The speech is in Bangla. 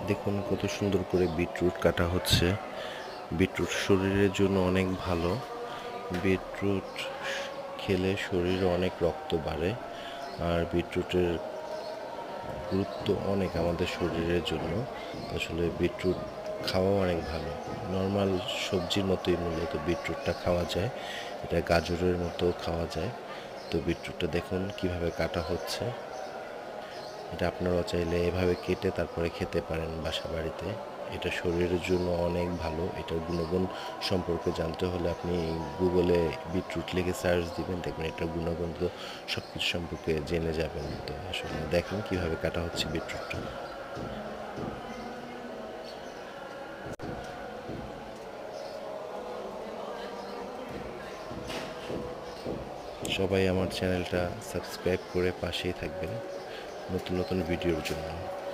দেখুন কত সুন্দর করে বিটরুট কাটা হচ্ছে। বিটরুট শরীরের জন্য অনেক ভালো। বিটরুট খেলে শরীরে অনেক রক্ত বাড়ে। আর বিটরুটের গুরুত্ব অনেক আমাদের শরীরের জন্য। আসলে বিটরুট খাওয়া অনেক ভালো। নর্মাল সবজির মতোই মূলত বিটরুটটা খাওয়া যায়। এটা গাজরের মতো খাওয়া যায়। তো বিটরুটটা দেখুন কিভাবে কাটা হচ্ছে। এটা আপনারাও চাইলে এভাবে কেটে তারপরে খেতে পারেন বাসা বাড়িতে। এটা শরীরের জন্য অনেক ভালো। এটার গুণগুণ সম্পর্কে জানতে হলে আপনি গুগলে বিটরুট লিখে সার্চ দিবেন, দেখবেন এটার গুণগুণ তো সব কিছু সম্পর্কে জেনে যাবেন। তো আসলে দেখেন কিভাবে কাটা হচ্ছে বিটরুটটা। সবাই আমার চ্যানেলটা সাবস্ক্রাইব করে পাশেই থাকবেন নতুন নতুন ভিডিওর জন্য।